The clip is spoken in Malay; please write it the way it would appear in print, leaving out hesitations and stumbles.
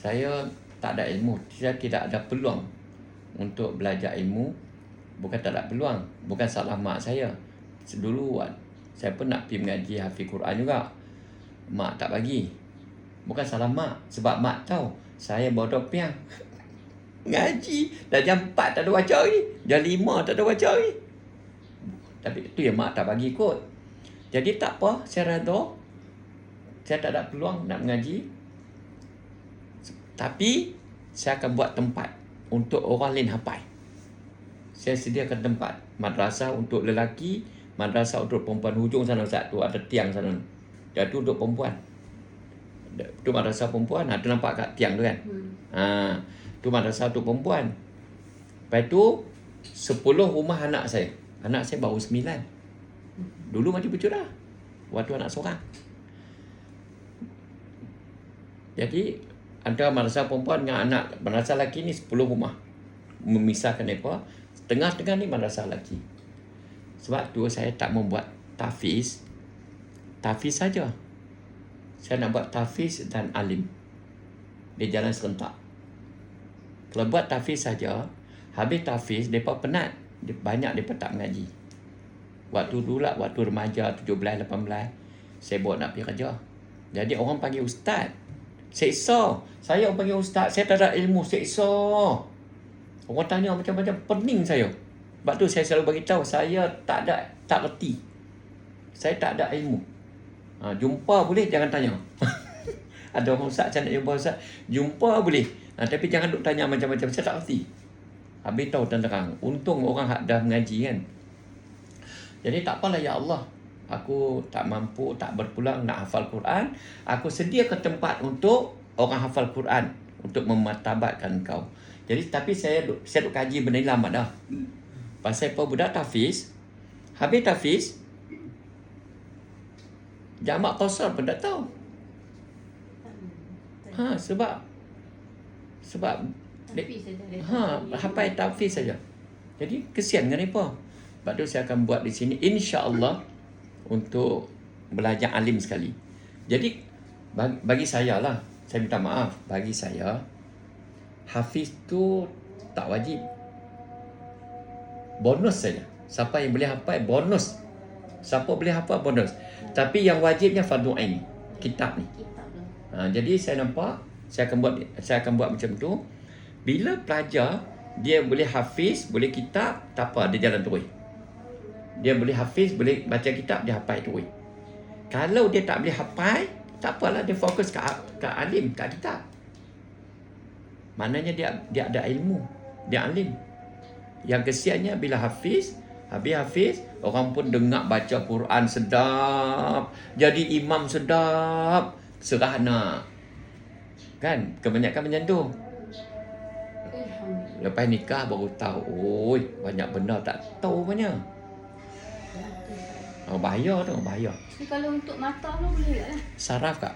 Saya tak ada ilmu. Saya tidak ada peluang untuk belajar ilmu. Bukan tak ada peluang. Bukan salah mak saya. Dulu saya pun nak pergi mengaji hafiz Quran juga. Mak tak bagi. Bukan salah mak. Sebab mak tahu saya bodoh piang. Ngaji. Dah jam 4 tak ada baca lagi. Jam 5 tak ada baca lagi. Tapi itu yang mak tak bagi kot. Jadi tak apa. Saya reda. Saya tak ada peluang nak mengaji. Tapi saya akan buat tempat untuk orang lain hafal. Saya sediakan tempat. Madrasah untuk lelaki, madrasah untuk perempuan. Hujung sana Ustaz tu ada tiang sana. Jadi tu untuk perempuan. Tu madrasah perempuan. Tu nampak kat tiang tu kan? Tu madrasah untuk perempuan. Lepas tu 10 rumah anak saya. Anak saya baru 9. Dulu mati bercurah. Waktu anak seorang. Jadi antara madrasah perempuan dengan anak madrasah lelaki ni 10 rumah. Memisahkan mereka. Tengah-tengah ni madrasah lelaki. Sebab tu saya tak membuat tahfiz. Tahfiz saja. Saya nak buat tahfiz dan alim. Dia jalan serentak. Kalau buat tahfiz saja, habis tahfiz, mereka penat. Banyak mereka tak mengaji. Waktu dulu lah, waktu remaja 17, 18, saya bawa nak pergi kerja. Jadi orang panggil ustaz. Seksa. Saya orang panggil ustaz, saya tak ada ilmu, seksa. Orang tanya macam-macam, pening saya. Sebab tu saya selalu bagi tahu saya tak reti. Saya tak ada ilmu. Jumpa boleh, jangan tanya. Ada orang ustaz, saya nak jumpa ustaz. Jumpa boleh. Tapi jangan duk tanya macam-macam, saya tak reti. Habis tahu terang. Untung orang dah mengaji kan. Jadi tak apalah ya Allah. Aku tak mampu, tak berpulang nak hafal Quran. Aku sediakan tempat untuk orang hafal Quran. Untuk memartabatkan kau. Jadi tapi saya duk kaji benda ni lama dah. Pasal apa budak tahfiz. Habis tahfiz. Jamak qasar pun tak tahu. Sebab hafal tahfiz saja. Jadi kesian dengan mereka. Sebab tu saya akan buat di sini insya-Allah untuk belajar alim sekali. Jadi bagi saya lah, saya minta maaf, bagi saya hafiz tu tak wajib. Bonus saja. Siapa yang boleh hafal bonus. Siapa boleh hafal bonus. Tapi yang wajibnya fardu ain, kitab ni. Jadi saya nampak saya akan buat macam tu. Bila pelajar dia boleh hafiz, boleh kitab, tak apa, dia jalan terus. Dia boleh hafiz, boleh baca kitab, dia hafal terus. Kalau dia tak boleh hafal, tak apalah, dia fokus ke alim, kat kitab. Maknanya dia ada ilmu, dia alim. Yang kesiannya bila habis hafiz, orang pun dengar baca Quran sedap, jadi imam sedap, serahana. Kan? Kebanyakan macam tu. Lepas nikah baru tahu, banyak benda tak tahu banyak. Bahaya tu, bahaya. Kalau untuk mata tu boleh tak lah? Saraf kak?